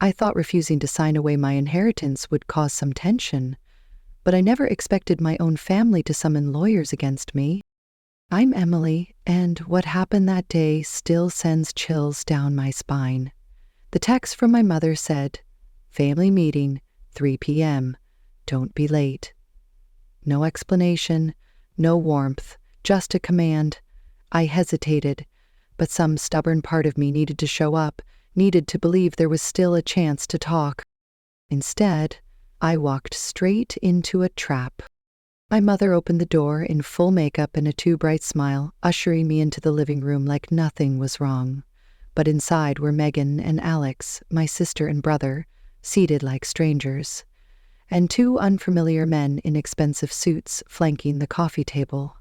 I thought refusing to sign away my inheritance would cause some tension, but I never expected my own family to summon lawyers against me. I'm Emily, and what happened that day still sends chills down my spine. The text from my mother said, "Family meeting, 3 p.m. Don't be late." No explanation, no warmth, just a command. I hesitated, but some stubborn part of me needed to show up, needed to believe there was still a chance to talk. Instead, I walked straight into a trap. My mother opened the door in full makeup and a too bright smile, ushering me into the living room like nothing was wrong. But inside were Megan and Alex, my sister and brother, seated like strangers, and two unfamiliar men in expensive suits flanking the coffee table.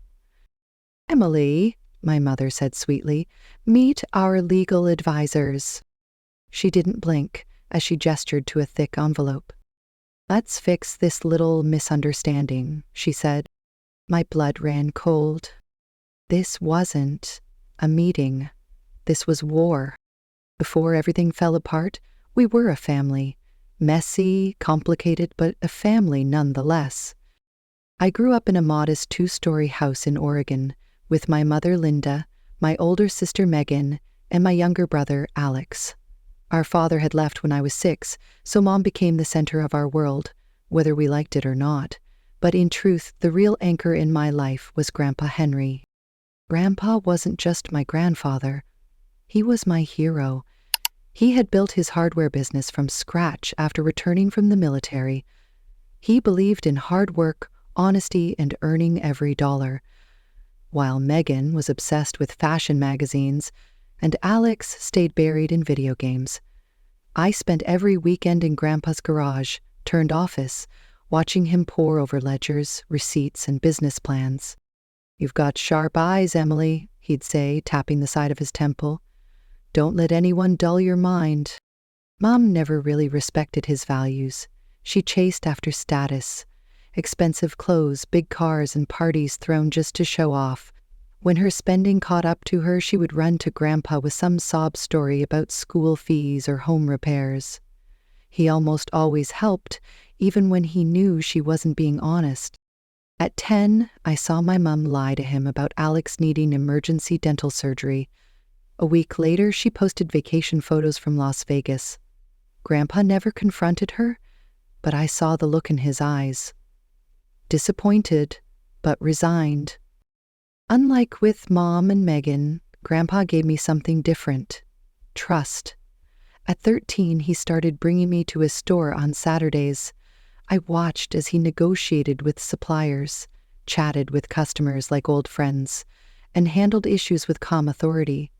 "Emily," my mother said sweetly, "meet our legal advisors." She didn't blink as she gestured to a thick envelope. "Let's fix this little misunderstanding," she said. My blood ran cold. This wasn't a meeting. This was war. Before everything fell apart, we were a family. Messy, complicated, but a family nonetheless. I grew up in a modest 2-story house in Oregon with my mother Linda, my older sister Megan, and my younger brother Alex. Our father had left when I was 6, so Mom became the center of our world, whether we liked it or not. But in truth, the real anchor in my life was Grandpa Henry. Grandpa wasn't just my grandfather. He was my hero. He had built his hardware business from scratch after returning from the military. He believed in hard work, honesty, and earning every dollar. While Megan was obsessed with fashion magazines, and Alex stayed buried in video games. I spent every weekend in Grandpa's garage, turned office, watching him pore over ledgers, receipts, and business plans. "You've got sharp eyes, Emily," he'd say, tapping the side of his temple. "Don't let anyone dull your mind." Mom never really respected his values. She chased after status, expensive clothes, big cars, and parties thrown just to show off. When her spending caught up to her, she would run to Grandpa with some sob story about school fees or home repairs. He almost always helped, even when he knew she wasn't being honest. At 10, I saw my mom lie to him about Alex needing emergency dental surgery. A week later, she posted vacation photos from Las Vegas. Grandpa never confronted her, but I saw the look in his eyes. Disappointed, but resigned. Unlike with Mom and Megan, Grandpa gave me something different: trust. At 13, he started bringing me to his store on Saturdays. I watched as he negotiated with suppliers, chatted with customers like old friends, and handled issues with calm authority.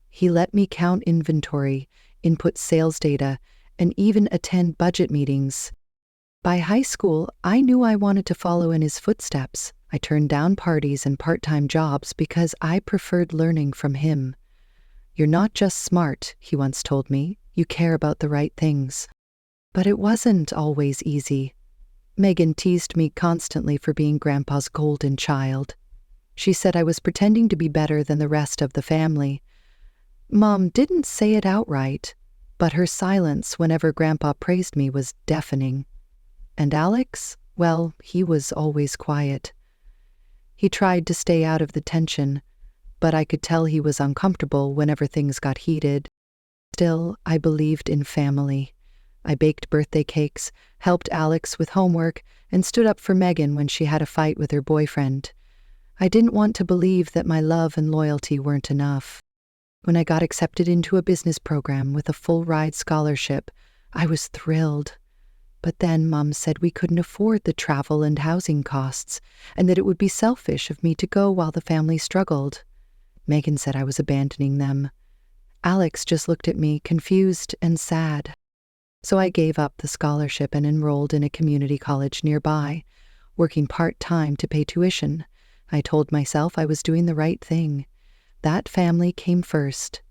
He let me count inventory, input sales data, and even attend budget meetings. By high school, I knew I wanted to follow in his footsteps. I turned down parties and part-time jobs because I preferred learning from him. "You're not just smart," he once told me, "you care about the right things." But it wasn't always easy. Megan teased me constantly for being Grandpa's golden child. She said I was pretending to be better than the rest of the family. Mom didn't say it outright, but her silence whenever Grandpa praised me was deafening. And Alex? Well, he was always quiet. He tried to stay out of the tension, but I could tell he was uncomfortable whenever things got heated. Still, I believed in family. I baked birthday cakes, helped Alex with homework, and stood up for Megan when she had a fight with her boyfriend. I didn't want to believe that my love and loyalty weren't enough. When I got accepted into a business program with a full-ride scholarship, I was thrilled. But then Mom said we couldn't afford the travel and housing costs, and that it would be selfish of me to go while the family struggled. Megan said I was abandoning them. Alex just looked at me, confused and sad. So I gave up the scholarship and enrolled in a community college nearby, working part-time to pay tuition. I told myself I was doing the right thing. That family came first.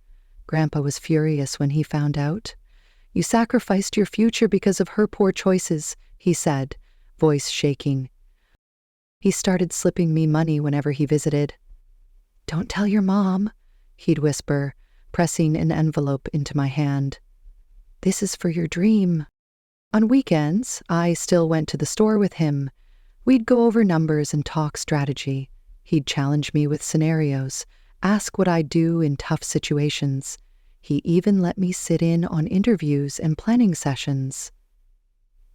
Grandpa was furious when he found out. "You sacrificed your future because of her poor choices," he said, voice shaking. He started slipping me money whenever he visited. "Don't tell your mom," he'd whisper, pressing an envelope into my hand. This is for your dream. On weekends, I still went to the store with him. We'd go over numbers and talk strategy. He'd challenge me with scenarios, ask what I'd do in tough situations. He even let me sit in on interviews and planning sessions.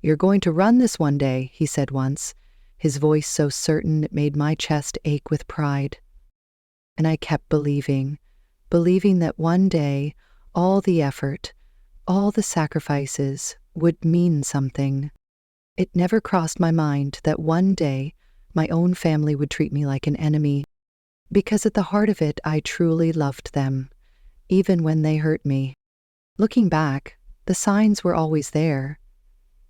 "You're going to run this one day," he said once, his voice so certain it made my chest ache with pride. And I kept believing that one day, all the effort, all the sacrifices would mean something. It never crossed my mind that one day my own family would treat me like an enemy, because at the heart of it, I truly loved them, even when they hurt me. Looking back, the signs were always there.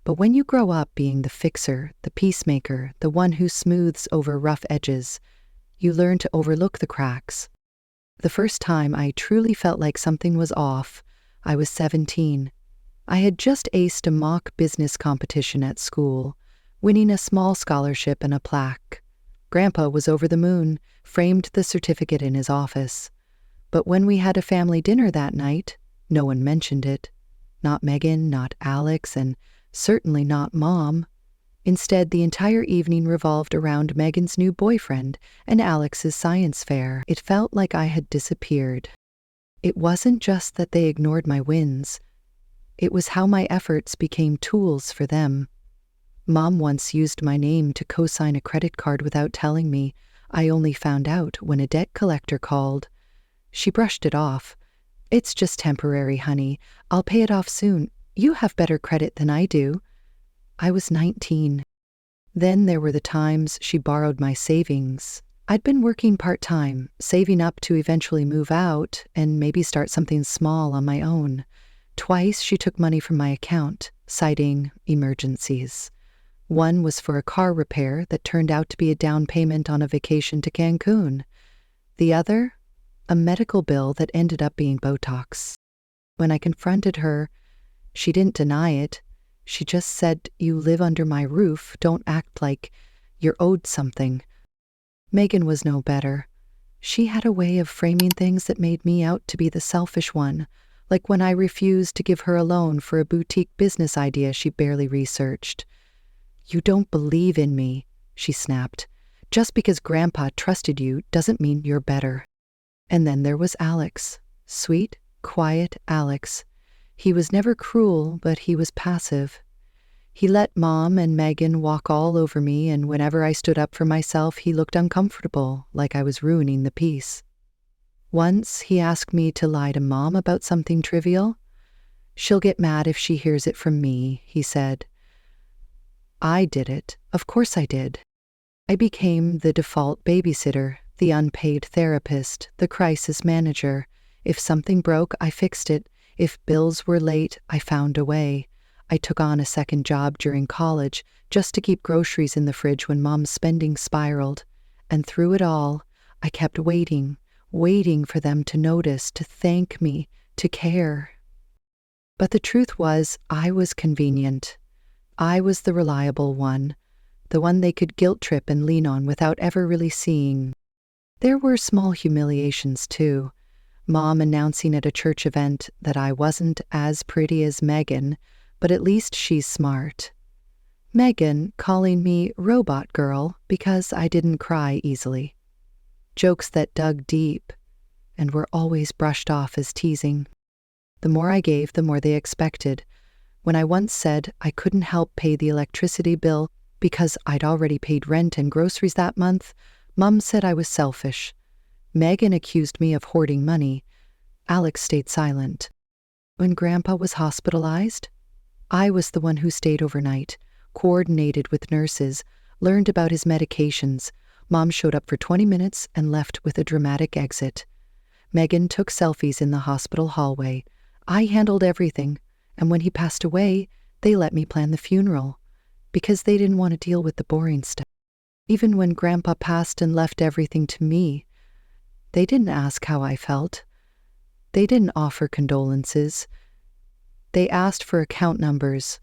But when you grow up being the fixer, the peacemaker, the one who smooths over rough edges, you learn to overlook the cracks. The first time I truly felt like something was off, I was 17. I had just aced a mock business competition at school, winning a small scholarship and a plaque. Grandpa was over the moon, framed the certificate in his office. But when we had a family dinner that night, no one mentioned it. Not Megan, not Alex, and certainly not Mom. Instead, the entire evening revolved around Megan's new boyfriend and Alex's science fair. It felt like I had disappeared. It wasn't just that they ignored my wins. It was how my efforts became tools for them. Mom once used my name to co-sign a credit card without telling me. I only found out when a debt collector called. She brushed it off. "It's just temporary, honey. I'll pay it off soon. You have better credit than I do." I was 19. Then there were the times she borrowed my savings. I'd been working part-time, saving up to eventually move out and maybe start something small on my own. Twice she took money from my account, citing emergencies. One was for a car repair that turned out to be a down payment on a vacation to Cancun. The other, a medical bill that ended up being Botox. When I confronted her, she didn't deny it. She just said, "You live under my roof. Don't act like you're owed something." Megan was no better. She had a way of framing things that made me out to be the selfish one, like when I refused to give her a loan for a boutique business idea she barely researched. "You don't believe in me," she snapped. "Just because Grandpa trusted you doesn't mean you're better." And then there was Alex. Sweet, quiet Alex. He was never cruel, but he was passive. He let Mom and Megan walk all over me, and whenever I stood up for myself, he looked uncomfortable, like I was ruining the peace. Once, he asked me to lie to Mom about something trivial. "She'll get mad if she hears it from me," he said. I did it. Of course I did. I became the default babysitter, the unpaid therapist, the crisis manager. If something broke, I fixed it. If bills were late, I found a way. I took on a second job during college just to keep groceries in the fridge when Mom's spending spiraled. And through it all, I kept waiting for them to notice, to thank me, to care. But the truth was, I was convenient. I was the reliable one, the one they could guilt trip and lean on without ever really seeing. There were small humiliations, too. Mom announcing at a church event that I wasn't as pretty as Megan, but at least she's smart. Megan calling me robot girl because I didn't cry easily. Jokes that dug deep and were always brushed off as teasing. The more I gave, the more they expected. When I once said I couldn't help pay the electricity bill because I'd already paid rent and groceries that month, Mom said I was selfish. Megan accused me of hoarding money. Alex stayed silent. When Grandpa was hospitalized, I was the one who stayed overnight, coordinated with nurses, learned about his medications. Mom showed up for 20 minutes and left with a dramatic exit. Megan took selfies in the hospital hallway. I handled everything, and when he passed away, they let me plan the funeral, because they didn't want to deal with the boring stuff. Even when Grandpa passed and left everything to me, they didn't ask how I felt. They didn't offer condolences. They asked for account numbers.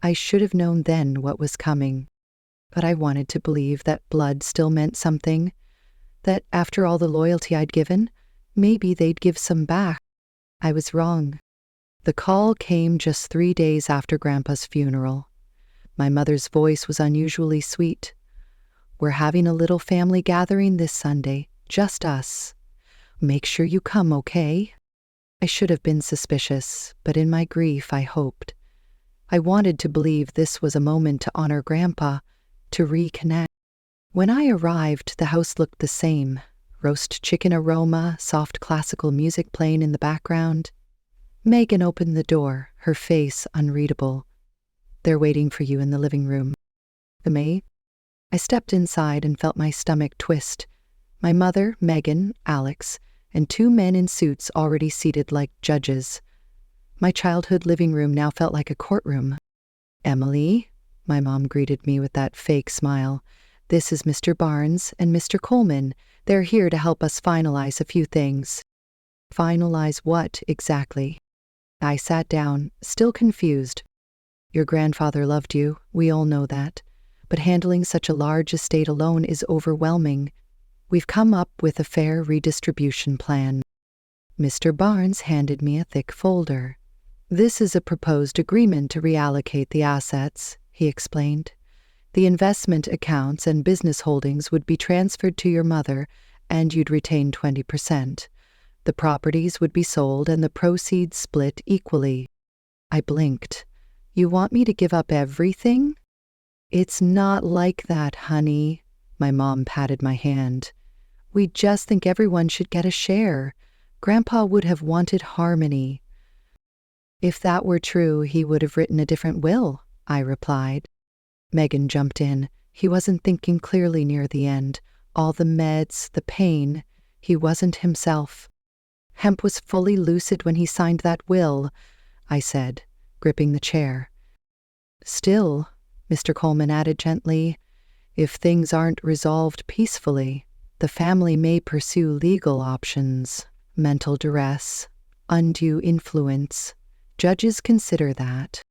I should have known then what was coming. But I wanted to believe that blood still meant something, that after all the loyalty I'd given, maybe they'd give some back. I was wrong. The call came just 3 days after Grandpa's funeral. My mother's voice was unusually sweet. "We're having a little family gathering this Sunday, just us. Make sure you come, okay?" I should have been suspicious, but in my grief I hoped. I wanted to believe this was a moment to honor Grandpa, to reconnect. When I arrived, the house looked the same. Roast chicken aroma, soft classical music playing in the background. Megan opened the door, her face unreadable. "They're waiting for you in the living room." The maid? I stepped inside and felt my stomach twist. My mother, Megan, Alex, and 2 men in suits already seated like judges. My childhood living room now felt like a courtroom. "Emily," my mom greeted me with that fake smile. "This is Mr. Barnes and Mr. Coleman. They're here to help us finalize a few things." "Finalize what, exactly?" I sat down, still confused. "Your grandfather loved you, we all know that. But handling such a large estate alone is overwhelming. We've come up with a fair redistribution plan." Mr. Barnes handed me a thick folder. "This is a proposed agreement to reallocate the assets," he explained. "The investment accounts and business holdings would be transferred to your mother, and you'd retain 20%. The properties would be sold and the proceeds split equally." I blinked. "You want me to give up everything?" "It's not like that, honey." My mom patted my hand. "We just think everyone should get a share. Grandpa would have wanted harmony." "If that were true, he would have written a different will," I replied. Megan jumped in. "He wasn't thinking clearly near the end. All the meds, the pain. He wasn't himself." "Hemp was fully lucid when he signed that will," I said, gripping the chair. "Still," Mr. Coleman added gently, "if things aren't resolved peacefully, the family may pursue legal options. Mental duress, undue influence. Judges consider that."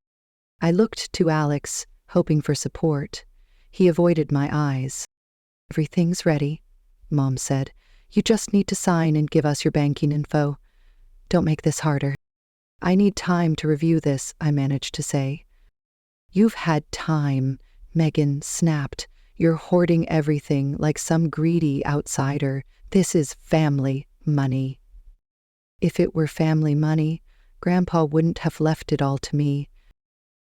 I looked to Alex, hoping for support. He avoided my eyes. "Everything's ready," Mom said. "You just need to sign and give us your banking info. Don't make this harder." "I need time to review this," I managed to say. "You've had time," Megan snapped. "You're hoarding everything like some greedy outsider. This is family money." "If it were family money, Grandpa wouldn't have left it all to me."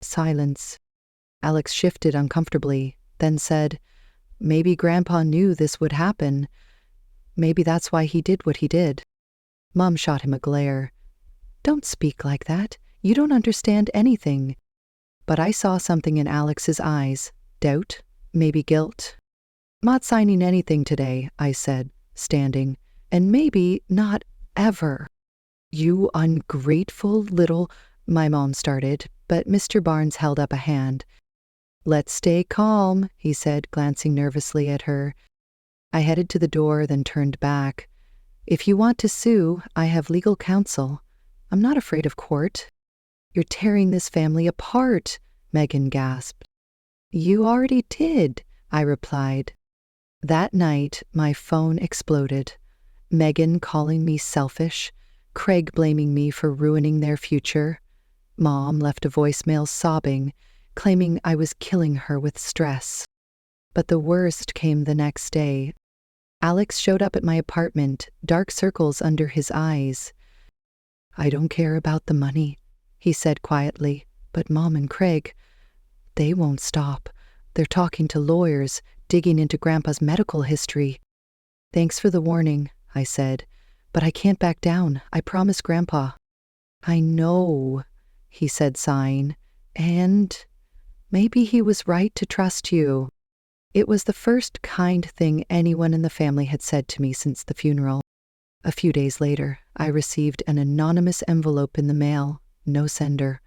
Silence. Alex shifted uncomfortably, then said, "Maybe Grandpa knew this would happen. Maybe that's why he did what he did." Mom shot him a glare. "Don't speak like that. You don't understand anything." But I saw something in Alex's eyes. Doubt, maybe guilt. "Not signing anything today," I said, standing. "And maybe not ever." "You ungrateful little—" my mom started, but Mr. Barnes held up a hand. "Let's stay calm," he said, glancing nervously at her. I headed to the door, then turned back. "If you want to sue, I have legal counsel. I'm not afraid of court." "You're tearing this family apart," Megan gasped. "You already did," I replied. That night, my phone exploded. Megan calling me selfish, Craig blaming me for ruining their future. Mom left a voicemail sobbing, claiming I was killing her with stress. But the worst came the next day. Alex showed up at my apartment, dark circles under his eyes. "I don't care about the money," he said quietly, "but Mom and Craig, they won't stop. They're talking to lawyers, digging into Grandpa's medical history." "Thanks for the warning," I said, "but I can't back down. I promise Grandpa." "I know," he said, sighing, "and maybe he was right to trust you." It was the first kind thing anyone in the family had said to me since the funeral. A few days later, I received an anonymous envelope in the mail, no sender.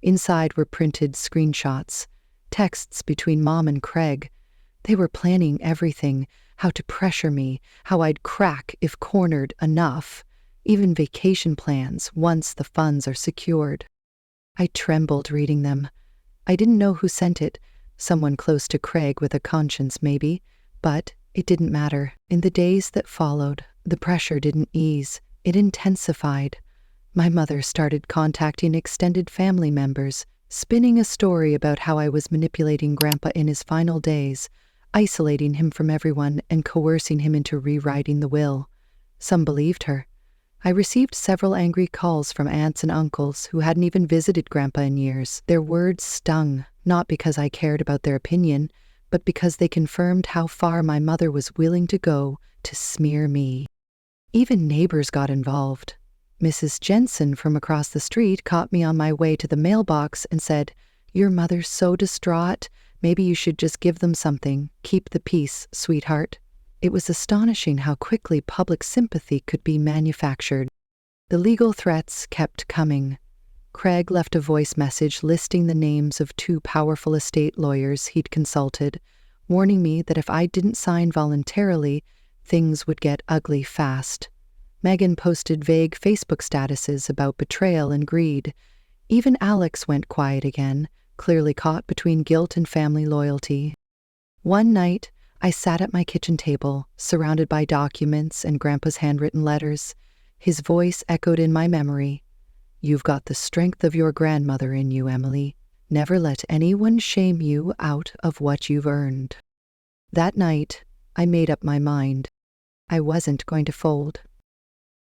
Inside were printed screenshots, texts between Mom and Craig. They were planning everything, how to pressure me, how I'd crack if cornered enough, even vacation plans once the funds are secured. I trembled reading them. I didn't know who sent it, someone close to Craig with a conscience maybe, but it didn't matter. In the days that followed, the pressure didn't ease, it intensified. My mother started contacting extended family members, spinning a story about how I was manipulating Grandpa in his final days, isolating him from everyone and coercing him into rewriting the will. Some believed her. I received several angry calls from aunts and uncles who hadn't even visited Grandpa in years. Their words stung, not because I cared about their opinion, but because they confirmed how far my mother was willing to go to smear me. Even neighbors got involved. Mrs. Jensen from across the street caught me on my way to the mailbox and said, "Your mother's so distraught. Maybe you should just give them something. Keep the peace, sweetheart." It was astonishing how quickly public sympathy could be manufactured. The legal threats kept coming. Craig left a voice message listing the names of 2 powerful estate lawyers he'd consulted, warning me that if I didn't sign voluntarily, things would get ugly fast. Megan posted vague Facebook statuses about betrayal and greed. Even Alex went quiet again, clearly caught between guilt and family loyalty. One night, I sat at my kitchen table, surrounded by documents and Grandpa's handwritten letters. His voice echoed in my memory. "You've got the strength of your grandmother in you, Emily. Never let anyone shame you out of what you've earned." That night, I made up my mind. I wasn't going to fold.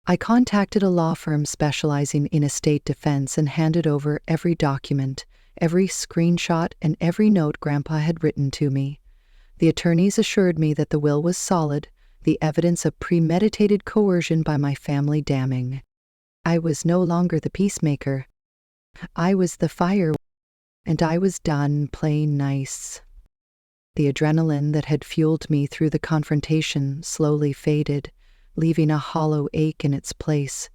I contacted a law firm specializing in estate defense and handed over every document, every screenshot, and every note Grandpa had written to me. The attorneys assured me that the will was solid, the evidence of premeditated coercion by my family damning. I was no longer the peacemaker. I was the fire, and I was done playing nice. The adrenaline that had fueled me through the confrontation slowly faded, leaving a hollow ache in its place.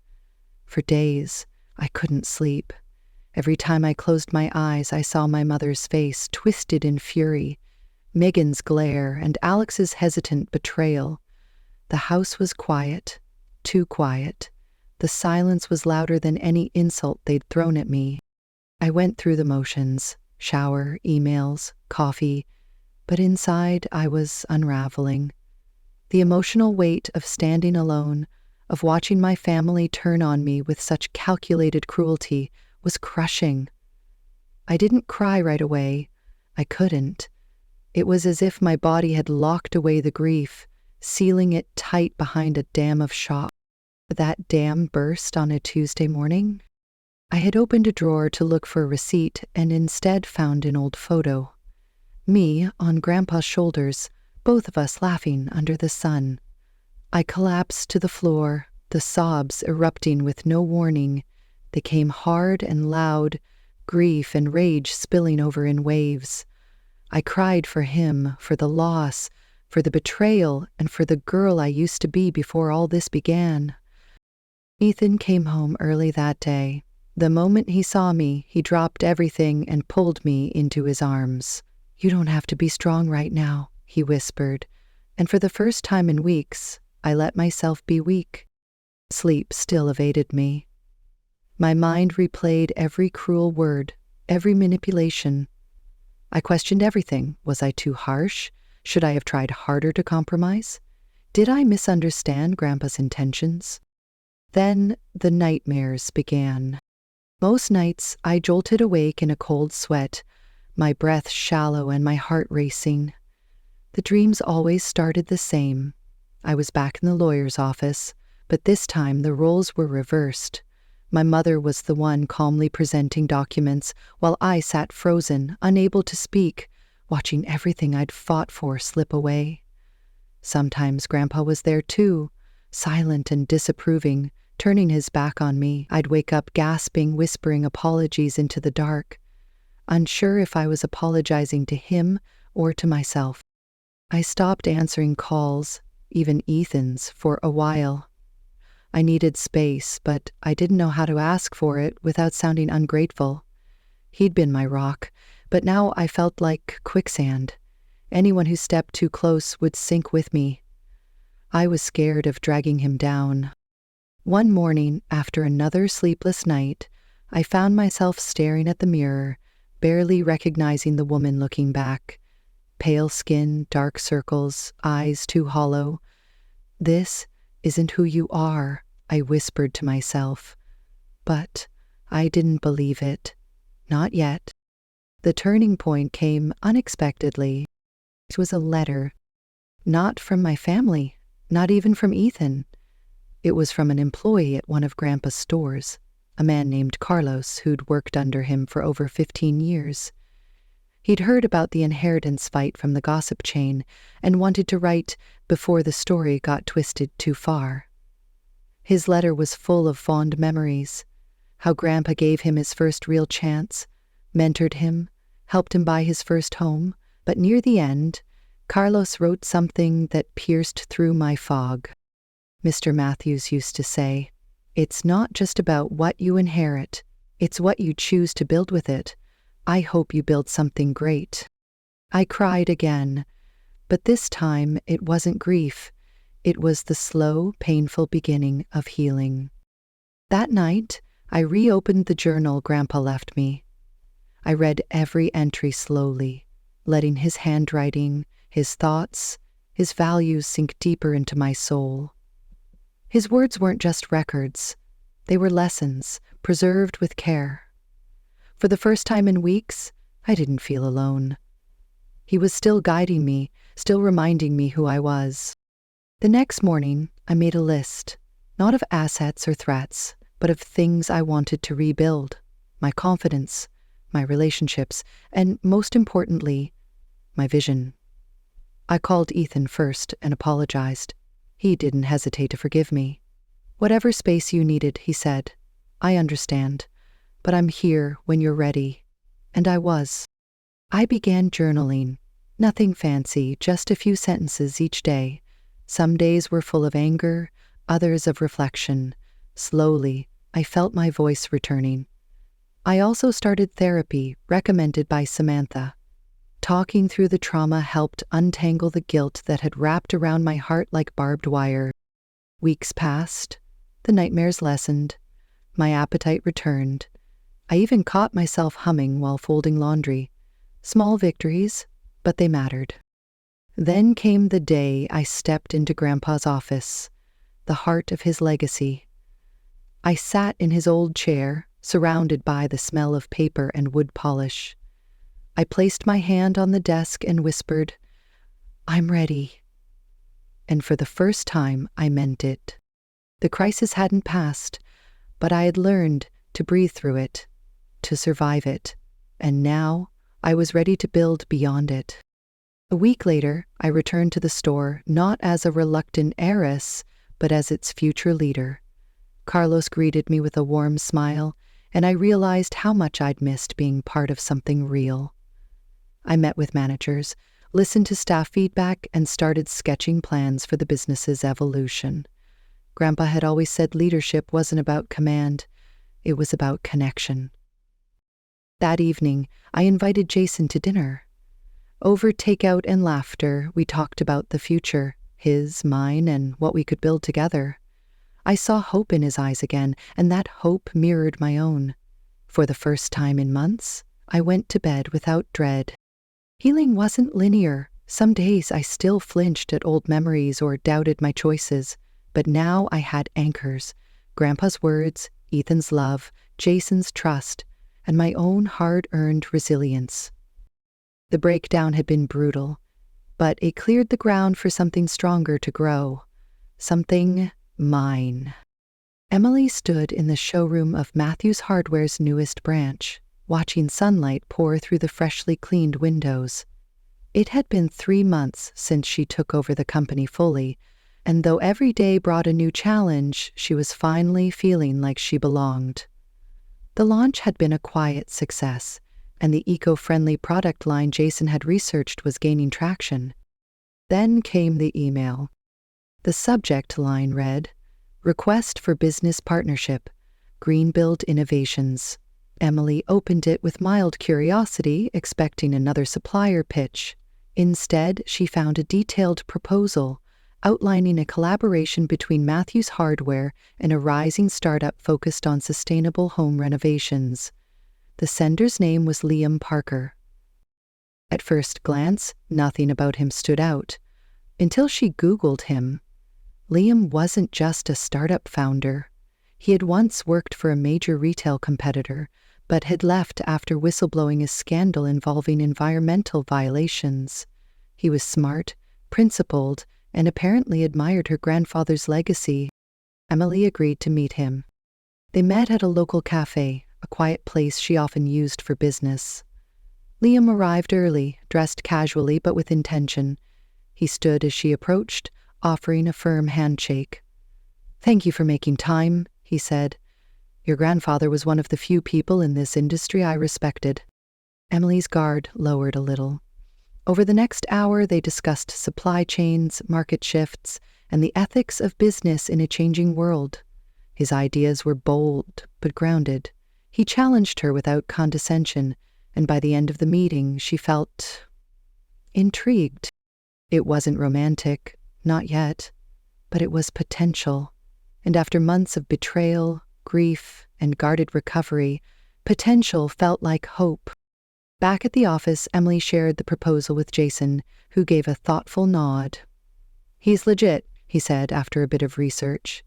For days, I couldn't sleep. Every time I closed my eyes, I saw my mother's face twisted in fury, Megan's glare, and Alex's hesitant betrayal. The house was quiet, too quiet. The silence was louder than any insult they'd thrown at me. I went through the motions, shower, emails, coffee, but inside I was unraveling. The emotional weight of standing alone, of watching my family turn on me with such calculated cruelty, was crushing. I didn't cry right away. I couldn't. It was as if my body had locked away the grief, sealing it tight behind a dam of shock. That dam burst on a Tuesday morning. I had opened a drawer to look for a receipt and instead found an old photo. Me on Grandpa's shoulders, both of us laughing under the sun. I collapsed to the floor, the sobs erupting with no warning. They came hard and loud, grief and rage spilling over in waves. I cried for him, for the loss, for the betrayal, and for the girl I used to be before all this began. Ethan came home early that day. The moment he saw me, he dropped everything and pulled me into his arms. "You don't have to be strong right now," he whispered, and for the first time in weeks, I let myself be weak. Sleep still evaded me. My mind replayed every cruel word, every manipulation. I questioned everything. Was I too harsh? Should I have tried harder to compromise? Did I misunderstand Grandpa's intentions? Then the nightmares began. Most nights I jolted awake in a cold sweat, my breath shallow and my heart racing. The dreams always started the same. I was back in the lawyer's office, but this time the roles were reversed. My mother was the one calmly presenting documents, while I sat frozen, unable to speak, watching everything I'd fought for slip away. Sometimes Grandpa was there too, silent and disapproving, turning his back on me. I'd wake up gasping, whispering apologies into the dark, unsure if I was apologizing to him or to myself. I stopped answering calls, even Ethan's, for a while. I needed space, but I didn't know how to ask for it without sounding ungrateful. He'd been my rock, but now I felt like quicksand. Anyone who stepped too close would sink with me. I was scared of dragging him down. One morning, after another sleepless night, I found myself staring at the mirror, barely recognizing the woman looking back. Pale skin, dark circles, eyes too hollow. "This isn't who you are," I whispered to myself. but I didn't believe it. Not yet. The turning point came unexpectedly. It was a letter. Not from my family, not even from Ethan. It was from an employee at one of Grandpa's stores, a man named Carlos who'd worked under him for over 15 years. He'd heard about the inheritance fight from the gossip chain and wanted to write before the story got twisted too far. His letter was full of fond memories, how Grandpa gave him his first real chance, mentored him, helped him buy his first home, but near the end, Carlos wrote something that pierced through my fog. Mr. Matthews used to say, "It's not just about what you inherit, it's what you choose to build with it. I hope you build something great." I cried again, but this time it wasn't grief. It was the slow, painful beginning of healing. That night, I reopened the journal Grandpa left me. I read every entry slowly, letting his handwriting, his thoughts, his values sink deeper into my soul. His words weren't just records. They were lessons, preserved with care. For the first time in weeks, I didn't feel alone. He was still guiding me, still reminding me who I was. The next morning, I made a list, not of assets or threats, but of things I wanted to rebuild: my confidence, my relationships, and most importantly, my vision. I called Ethan first and apologized. He didn't hesitate to forgive me. "Whatever space you needed," he said. "I understand, but I'm here when you're ready." And I was. I began journaling. Nothing fancy, just a few sentences each day. Some days were full of anger, others of reflection. Slowly, I felt my voice returning. I also started therapy, recommended by Samantha. Talking through the trauma helped untangle the guilt that had wrapped around my heart like barbed wire. Weeks passed. The nightmares lessened. My appetite returned. I even caught myself humming while folding laundry. Small victories, but they mattered. Then came the day I stepped into Grandpa's office, the heart of his legacy. I sat in his old chair, surrounded by the smell of paper and wood polish. I placed my hand on the desk and whispered, "I'm ready." And for the first time, I meant it. The crisis hadn't passed, but I had learned to breathe through it, to survive it, and now I was ready to build beyond it. A week later, I returned to the store, not as a reluctant heiress, but as its future leader. Carlos greeted me with a warm smile, and I realized how much I'd missed being part of something real. I met with managers, listened to staff feedback, and started sketching plans for the business's evolution. Grandpa had always said leadership wasn't about command, it was about connection. That evening, I invited Jason to dinner. Over takeout and laughter, we talked about the future, his, mine, and what we could build together. I saw hope in his eyes again, and that hope mirrored my own. For the first time in months, I went to bed without dread. Healing wasn't linear. Some days I still flinched at old memories or doubted my choices, but now I had anchors: Grandpa's words, Ethan's love, Jason's trust, and my own hard-earned resilience. The breakdown had been brutal, but it cleared the ground for something stronger to grow. Something mine. Emily stood in the showroom of Matthews Hardware's newest branch, watching sunlight pour through the freshly cleaned windows. It had been 3 months since she took over the company fully, and though every day brought a new challenge, she was finally feeling like she belonged. The launch had been a quiet success, and the eco-friendly product line Jason had researched was gaining traction. Then came the email. The subject line read, "Request for Business Partnership, Greenbuild Innovations." Emily opened it with mild curiosity, expecting another supplier pitch. Instead, she found a detailed proposal outlining a collaboration between Matthews Hardware and a rising startup focused on sustainable home renovations. The sender's name was Liam Parker. At first glance, nothing about him stood out. Until she Googled him. Liam wasn't just a startup founder. He had once worked for a major retail competitor, but had left after whistleblowing a scandal involving environmental violations. He was smart, principled, and apparently admired her grandfather's legacy. Emily agreed to meet him. They met at a local cafe, a quiet place she often used for business. Liam arrived early, dressed casually but with intention. He stood as she approached, offering a firm handshake. "Thank you for making time," he said. "Your grandfather was one of the few people in this industry I respected." Emily's guard lowered a little. Over the next hour, they discussed supply chains, market shifts, and the ethics of business in a changing world. His ideas were bold but grounded. He challenged her without condescension, and by the end of the meeting, she felt intrigued. It wasn't romantic, not yet, but it was potential. And after months of betrayal, grief, and guarded recovery, potential felt like hope. Back at the office, Emily shared the proposal with Jason, who gave a thoughtful nod. "He's legit," he said after a bit of research.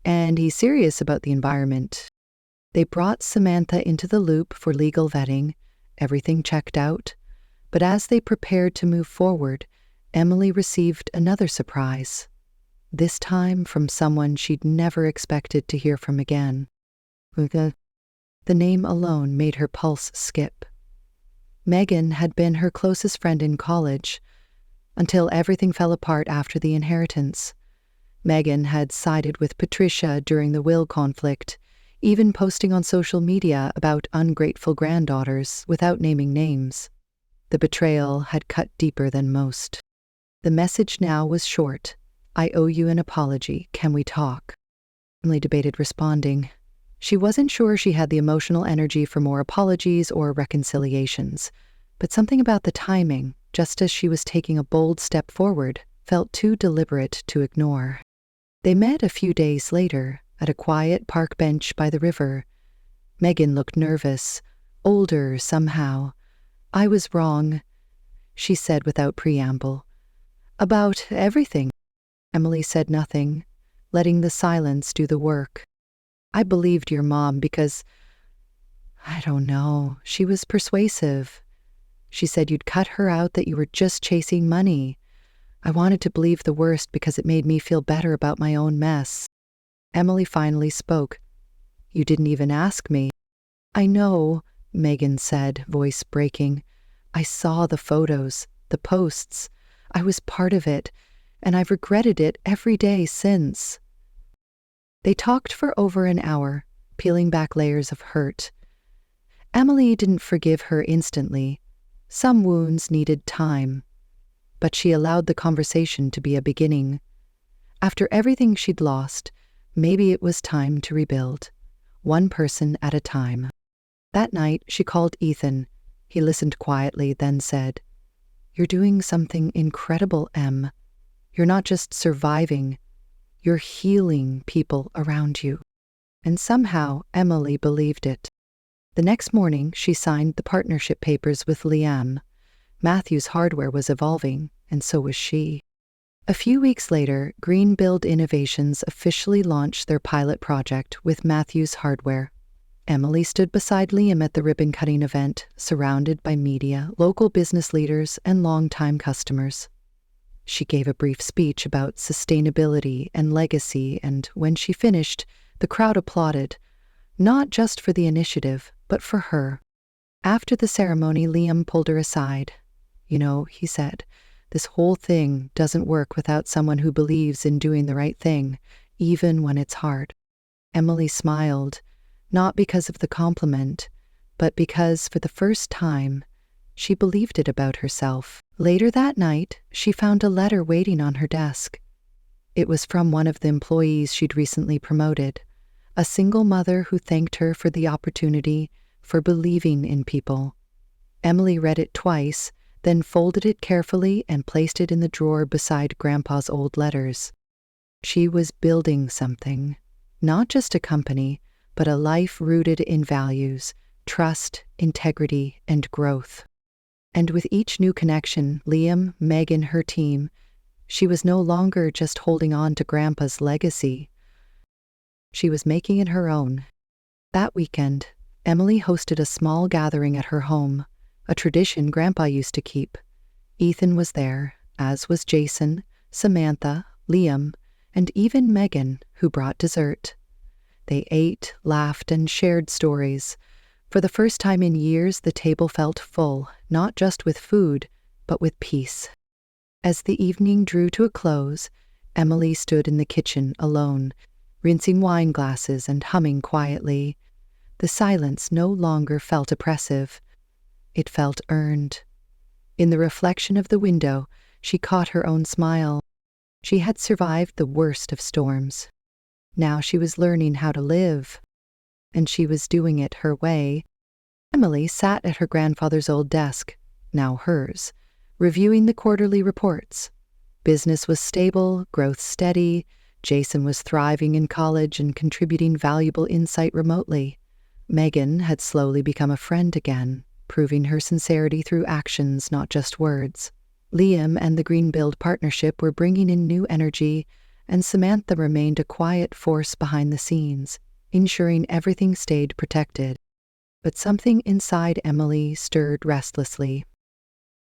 "And he's serious about the environment." They brought Samantha into the loop for legal vetting. Everything checked out. But as they prepared to move forward, Emily received another surprise. This time from someone she'd never expected to hear from again. The name alone made her pulse skip. Megan had been her closest friend in college, until everything fell apart after the inheritance. Megan had sided with Patricia during the will conflict, even posting on social media about ungrateful granddaughters without naming names. The betrayal had cut deeper than most. The message now was short. "I owe you an apology. Can we talk?" Emily debated responding. She wasn't sure she had the emotional energy for more apologies or reconciliations, but something about the timing, just as she was taking a bold step forward, felt too deliberate to ignore. They met a few days later at a quiet park bench by the river. Megan looked nervous, older somehow. "I was wrong," she said without preamble. "About everything." Emily said nothing, letting the silence do the work. "I believed your mom because, I don't know, she was persuasive. She said you'd cut her out, that you were just chasing money. I wanted to believe the worst because it made me feel better about my own mess." Emily finally spoke. "You didn't even ask me." "I know," Megan said, voice breaking. "I saw the photos, the posts. I was part of it, and I've regretted it every day since." They talked for over an hour, peeling back layers of hurt. Emily didn't forgive her instantly. Some wounds needed time, but she allowed the conversation to be a beginning. After everything she'd lost, maybe it was time to rebuild, one person at a time. That night, she called Ethan. He listened quietly, then said, "You're doing something incredible, Em. You're not just surviving, you're healing people around you." And somehow, Emily believed it. The next morning, she signed the partnership papers with Liam. Matthew's hardware was evolving, and so was she. A few weeks later, Greenbuild Innovations officially launched their pilot project with Matthew's hardware. Emily stood beside Liam at the ribbon-cutting event, surrounded by media, local business leaders, and longtime customers. She gave a brief speech about sustainability and legacy, and when she finished, the crowd applauded, not just for the initiative, but for her. After the ceremony, Liam pulled her aside. "You know," he said, "this whole thing doesn't work without someone who believes in doing the right thing, even when it's hard." Emily smiled, not because of the compliment, but because, for the first time, she believed it about herself. Later that night, she found a letter waiting on her desk. It was from one of the employees she'd recently promoted, a single mother who thanked her for the opportunity, for believing in people. Emily read it twice, then folded it carefully and placed it in the drawer beside Grandpa's old letters. She was building something, not just a company, but a life rooted in values, trust, integrity, and growth. And with each new connection, Liam, Megan, her team, she was no longer just holding on to Grandpa's legacy. She was making it her own. That weekend, Emily hosted a small gathering at her home, a tradition Grandpa used to keep. Ethan was there, as was Jason, Samantha, Liam, and even Megan, who brought dessert. They ate, laughed, and shared stories. For the first time in years, the table felt full, not just with food, but with peace. As the evening drew to a close, Emily stood in the kitchen alone, rinsing wine glasses and humming quietly. The silence no longer felt oppressive. It felt earned. In the reflection of the window, she caught her own smile. She had survived the worst of storms. Now she was learning how to live, and she was doing it her way. Emily sat at her grandfather's old desk, now hers, reviewing the quarterly reports. Business was stable, growth steady. Jason was thriving in college and contributing valuable insight remotely. Megan had slowly become a friend again, proving her sincerity through actions, not just words. Liam and the Green Build partnership were bringing in new energy, and Samantha remained a quiet force behind the scenes, ensuring everything stayed protected. But something inside Emily stirred restlessly.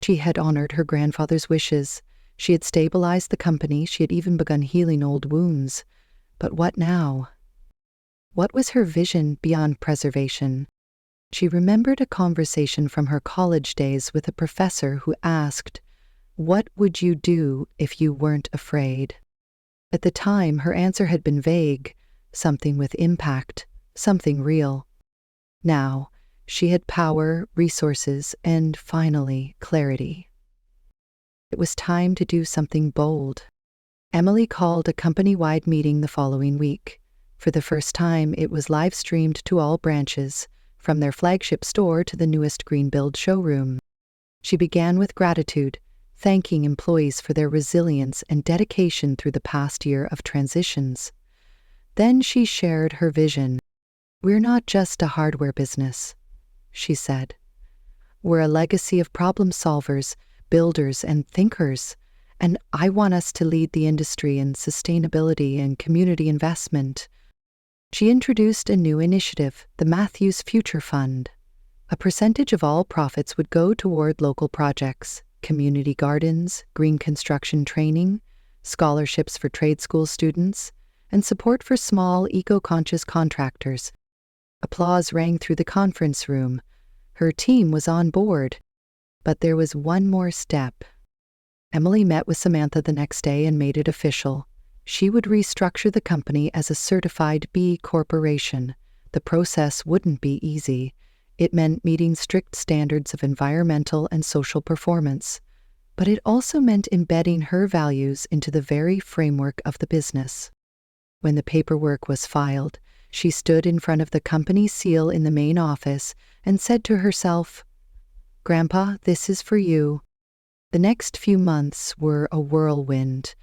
She had honored her grandfather's wishes. She had stabilized the company. She had even begun healing old wounds. But what now? What was her vision beyond preservation? She remembered a conversation from her college days with a professor who asked, "What would you do if you weren't afraid?" At the time, her answer had been vague, something with impact, something real. Now, she had power, resources, and, finally, clarity. It was time to do something bold. Emily called a company-wide meeting the following week. For the first time, it was live-streamed to all branches, from their flagship store to the newest Green Build showroom. She began with gratitude, thanking employees for their resilience and dedication through the past year of transitions. Then she shared her vision. "We're not just a hardware business," she said. "We're a legacy of problem solvers, builders, and thinkers, and I want us to lead the industry in sustainability and community investment." She introduced a new initiative, the Matthews Future Fund. A percentage of all profits would go toward local projects, community gardens, green construction training, scholarships for trade school students, and support for small, eco-conscious contractors. Applause rang through the conference room. Her team was on board. But there was one more step. Emily met with Samantha the next day and made it official. She would restructure the company as a certified B Corporation. The process wouldn't be easy. It meant meeting strict standards of environmental and social performance. But it also meant embedding her values into the very framework of the business. When the paperwork was filed, she stood in front of the company seal in the main office and said to herself, "Grandpa, this is for you." The next few months were a whirlwind.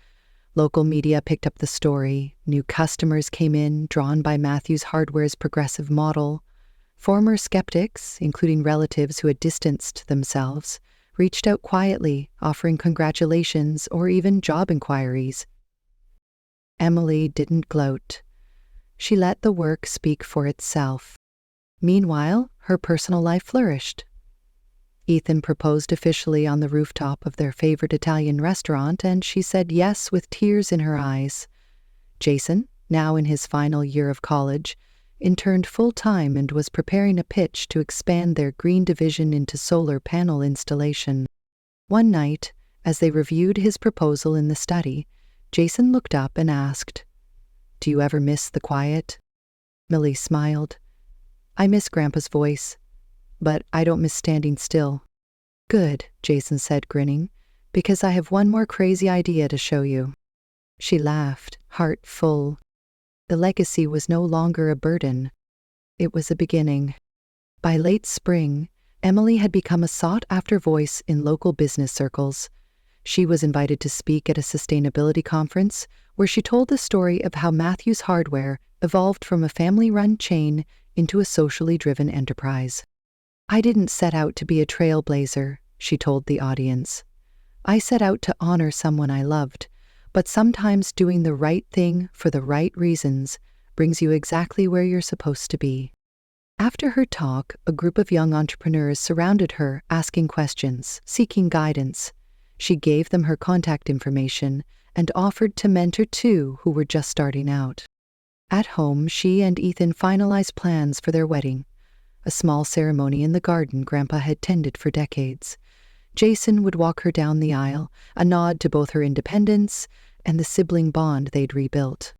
Local media picked up the story. New customers came in, drawn by Matthews Hardware's progressive model. Former skeptics, including relatives who had distanced themselves, reached out quietly, offering congratulations or even job inquiries. Emily didn't gloat. She let the work speak for itself. Meanwhile, her personal life flourished. Ethan proposed officially on the rooftop of their favorite Italian restaurant, and she said yes with tears in her eyes. Jason, now in his final year of college, interned full-time and was preparing a pitch to expand their green division into solar panel installation. One night, as they reviewed his proposal in the study, Jason looked up and asked, "Do you ever miss the quiet?" Millie smiled. "I miss Grandpa's voice, but I don't miss standing still." "Good," Jason said, grinning, "because I have one more crazy idea to show you." She laughed, heart full. The legacy was no longer a burden. It was a beginning. By late spring, Emily had become a sought-after voice in local business circles. She was invited to speak at a sustainability conference where she told the story of how Matthews Hardware evolved from a family-run chain into a socially driven enterprise. "I didn't set out to be a trailblazer," she told the audience. "I set out to honor someone I loved, but sometimes doing the right thing for the right reasons brings you exactly where you're supposed to be." After her talk, a group of young entrepreneurs surrounded her, asking questions, seeking guidance. She gave them her contact information and offered to mentor two who were just starting out. At home, she and Ethan finalized plans for their wedding, a small ceremony in the garden Grandpa had tended for decades. Jason would walk her down the aisle, a nod to both her independence and the sibling bond they'd rebuilt.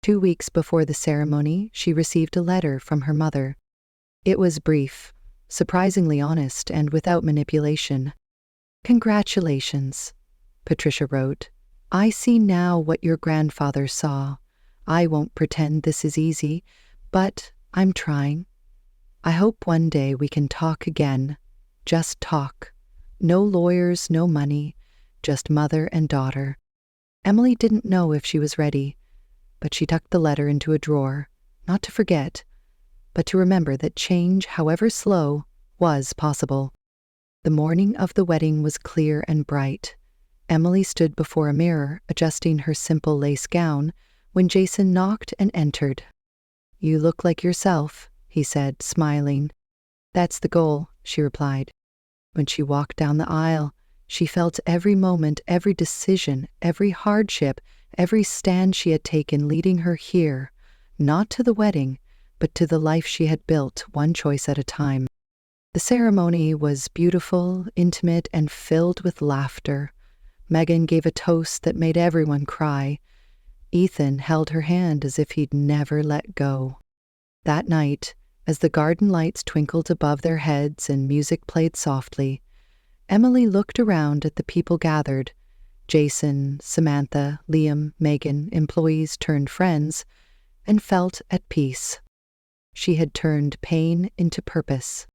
2 weeks before the ceremony, she received a letter from her mother. It was brief, surprisingly honest, and without manipulation. "Congratulations," Patricia wrote. "I see now what your grandfather saw. I won't pretend this is easy, but I'm trying. I hope one day we can talk again. Just talk. No lawyers, no money, just mother and daughter." Emily didn't know if she was ready, but she tucked the letter into a drawer, not to forget, but to remember that change, however slow, was possible. The morning of the wedding was clear and bright. Emily stood before a mirror, adjusting her simple lace gown, when Jason knocked and entered. "You look like yourself," he said, smiling. "That's the goal," she replied. When she walked down the aisle, she felt every moment, every decision, every hardship, every stand she had taken leading her here, not to the wedding, but to the life she had built, one choice at a time. The ceremony was beautiful, intimate, and filled with laughter. Megan gave a toast that made everyone cry. Ethan held her hand as if he'd never let go. That night, as the garden lights twinkled above their heads and music played softly, Emily looked around at the people gathered: Jason, Samantha, Liam, Megan, employees turned friends, and felt at peace. She had turned pain into purpose.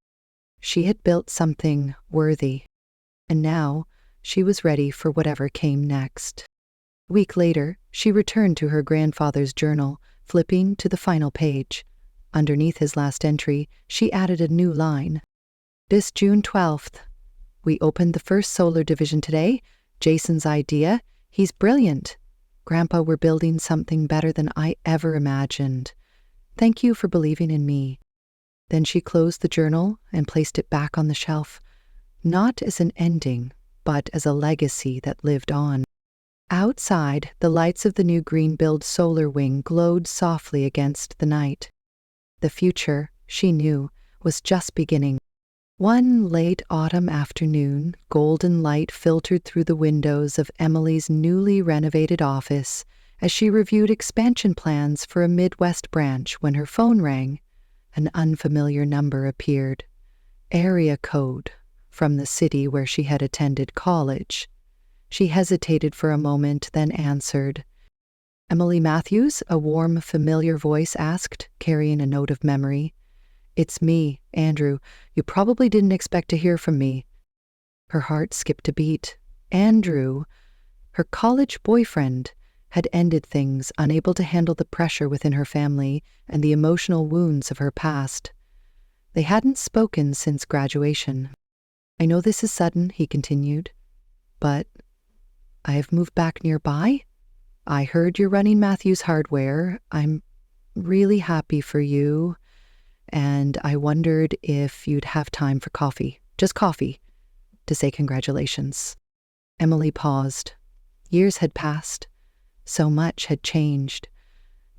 She had built something worthy, and now she was ready for whatever came next. A week later, she returned to her grandfather's journal, flipping to the final page. Underneath his last entry, she added a new line. "This June 12th. We opened the first solar division today. Jason's idea. He's brilliant. Grandpa, we're building something better than I ever imagined. Thank you for believing in me." Then she closed the journal and placed it back on the shelf, not as an ending, but as a legacy that lived on. Outside, the lights of the new green-billed solar wing glowed softly against the night. The future, she knew, was just beginning. One late autumn afternoon, golden light filtered through the windows of Emily's newly renovated office as she reviewed expansion plans for a Midwest branch when her phone rang. An unfamiliar number appeared. Area code, from the city where she had attended college. She hesitated for a moment, then answered. "Emily Matthews?" a warm, familiar voice asked, carrying a note of memory. "It's me, Andrew. You probably didn't expect to hear from me." Her heart skipped a beat. Andrew, her college boyfriend, had ended things, unable to handle the pressure within her family and the emotional wounds of her past. They hadn't spoken since graduation. "I know this is sudden," he continued, "but I have moved back nearby. I heard you're running Matthews Hardware. I'm really happy for you, and I wondered if you'd have time for coffee, just coffee, to say congratulations." Emily paused. Years had passed. So much had changed.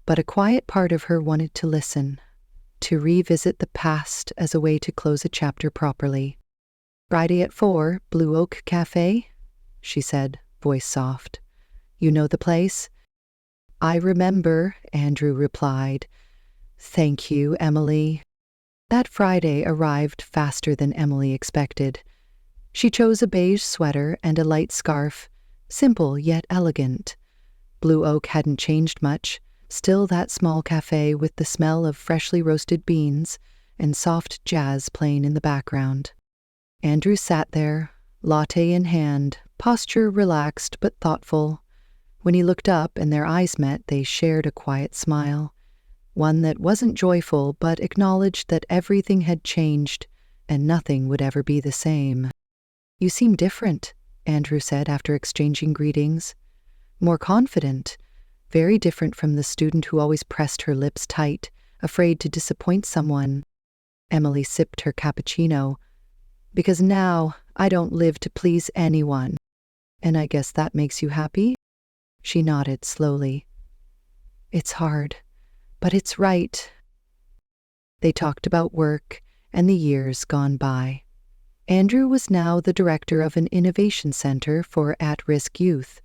But a quiet part of her wanted to listen, to revisit the past as a way to close a chapter properly. "Friday at 4, Blue Oak Cafe," she said, voice soft. "You know the place?" "I remember," Andrew replied. "Thank you, Emily." That Friday arrived faster than Emily expected. She chose a beige sweater and a light scarf, simple yet elegant. Blue Oak hadn't changed much, still that small cafe with the smell of freshly roasted beans and soft jazz playing in the background. Andrew sat there, latte in hand, posture relaxed but thoughtful. When he looked up and their eyes met, they shared a quiet smile, one that wasn't joyful but acknowledged that everything had changed and nothing would ever be the same. "You seem different," Andrew said after exchanging greetings. "More confident, very different from the student who always pressed her lips tight, afraid to disappoint someone. Emily sipped her cappuccino. Because now I don't live to please anyone. And I guess that makes you happy? She nodded slowly. It's hard, but it's right. They talked about work and the years gone by. Andrew was now the director of an innovation center for at-risk youth,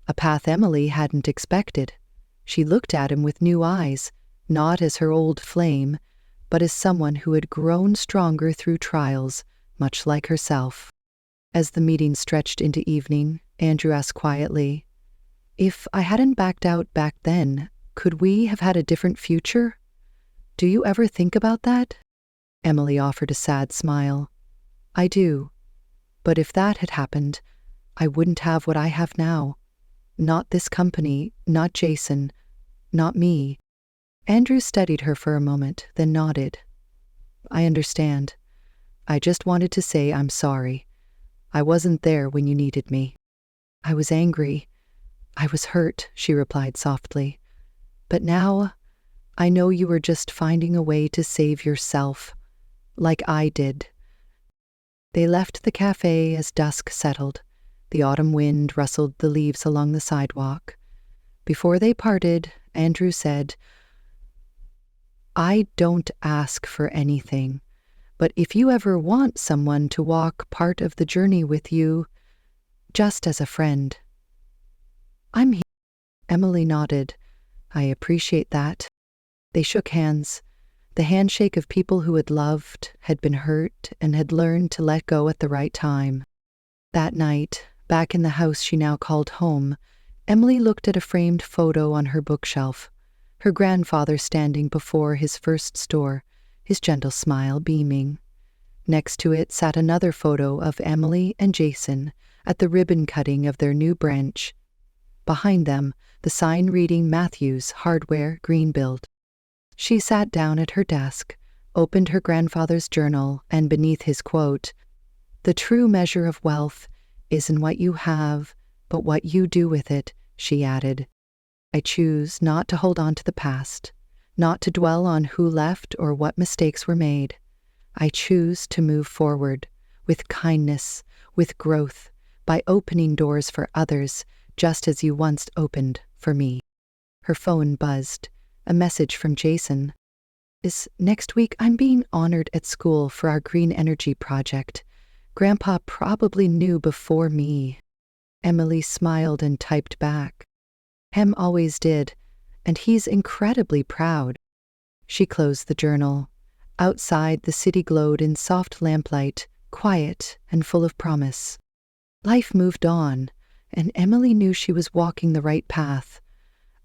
a path Emily hadn't expected. She looked at him with new eyes, not as her old flame, but as someone who had grown stronger through trials, much like herself. As the meeting stretched into evening, Andrew asked quietly, "If I hadn't backed out back then, could we have had a different future? Do you ever think about that?" Emily offered a sad smile. "I do. But if that had happened, I wouldn't have what I have now. Not this company, not Jason, not me." Andrew studied her for a moment, then nodded. "I understand. I just wanted to say I'm sorry. I wasn't there when you needed me." "I was angry. I was hurt," she replied softly. "But now, I know you were just finding a way to save yourself, like I did." They left the cafe as dusk settled. The autumn wind rustled the leaves along the sidewalk. Before they parted, Andrew said, "I don't ask for anything, but if you ever want someone to walk part of the journey with you, just as a friend, I'm here." Emily nodded. "I appreciate that." They shook hands, the handshake of people who had loved, had been hurt, and had learned to let go at the right time. That night, back in the house she now called home, Emily looked at a framed photo on her bookshelf, her grandfather standing before his first store, his gentle smile beaming. Next to it sat another photo of Emily and Jason at the ribbon cutting of their new branch. Behind them, the sign reading Matthews Hardware Greenbuild. She sat down at her desk, opened her grandfather's journal, and beneath his quote, "The true measure of wealth isn't what you have, but what you do with it," she added. "I choose not to hold on to the past, not to dwell on who left or what mistakes were made. I choose to move forward, with kindness, with growth, by opening doors for others, just as you once opened for me." Her phone buzzed. A message from Jason. Next week I'm being honored at school for our green energy project. Grandpa probably knew before me." Emily smiled and typed back. "Hem always did, and he's incredibly proud." She closed the journal. Outside, the city glowed in soft lamplight, quiet and full of promise. Life moved on, and Emily knew she was walking the right path.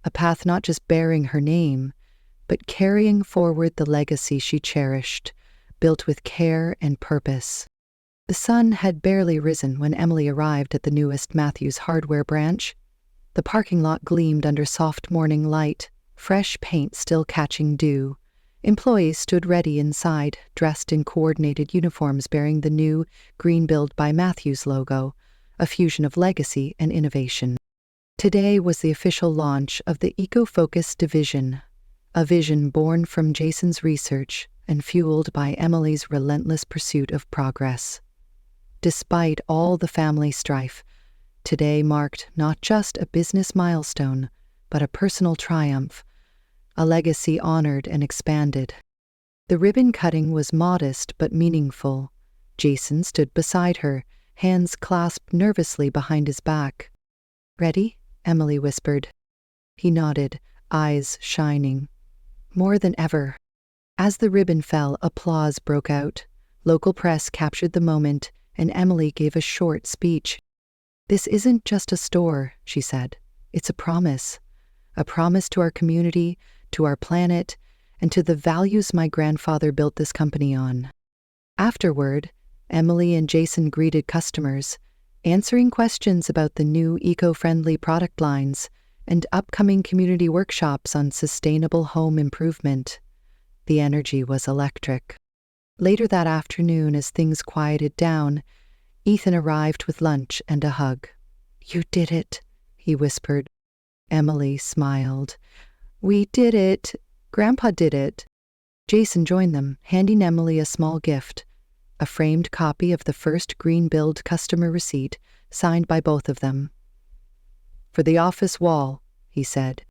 A path not just bearing her name, but carrying forward the legacy she cherished, built with care and purpose. The sun had barely risen when Emily arrived at the newest Matthews Hardware branch. The parking lot gleamed under soft morning light, fresh paint still catching dew. Employees stood ready inside, dressed in coordinated uniforms bearing the new Greenbuild by Matthews logo, a fusion of legacy and innovation. Today was the official launch of the Eco-Focus division, a vision born from Jason's research and fueled by Emily's relentless pursuit of progress. Despite all the family strife, today marked not just a business milestone, but a personal triumph, a legacy honored and expanded. The ribbon cutting was modest but meaningful. Jason stood beside her, hands clasped nervously behind his back. "Ready?" Emily whispered. He nodded, eyes shining. More than ever. As the ribbon fell, applause broke out. Local press captured the moment, and Emily gave a short speech. "This isn't just a store," she said. "It's a promise to our community, to our planet, and to the values my grandfather built this company on." Afterward, Emily and Jason greeted customers, answering questions about the new eco-friendly product lines and upcoming community workshops on sustainable home improvement. The energy was electric. Later that afternoon, as things quieted down, Ethan arrived with lunch and a hug. "You did it," he whispered. Emily smiled. We did it. Grandpa did it. Jason joined them, handing Emily a small gift, a framed copy of the first green-billed customer receipt, signed by both of them. For the office wall, he said.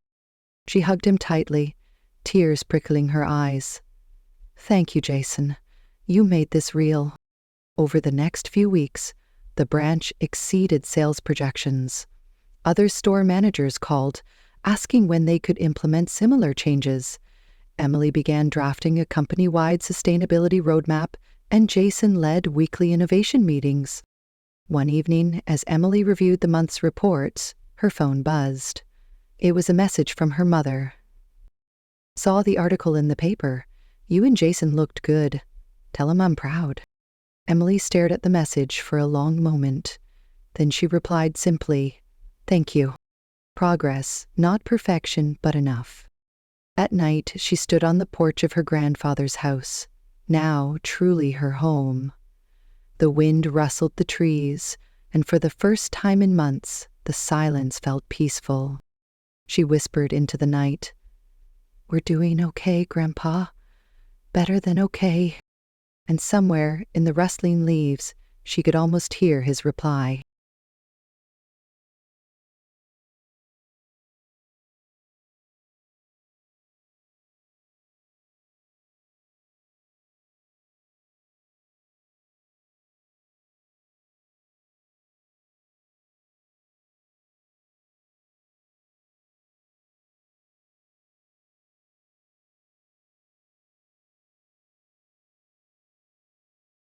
She hugged him tightly, tears prickling her eyes. Thank you, Jason. You made this real. Over the next few weeks, the branch exceeded sales projections. Other store managers called, asking when they could implement similar changes. Emily began drafting a company-wide sustainability roadmap, and Jason led weekly innovation meetings. One evening, as Emily reviewed the month's reports, her phone buzzed. It was a message from her mother. Saw the article in the paper. You and Jason looked good. Tell him I'm proud. Emily stared at the message for a long moment. Then she replied simply, Thank you. Progress, not perfection, but enough. At night, she stood on the porch of her grandfather's house, now truly her home. The wind rustled the trees, and for the first time in months, the silence felt peaceful. She whispered into the night, We're doing okay, Grandpa. Better than okay. And somewhere in the rustling leaves, she could almost hear his reply.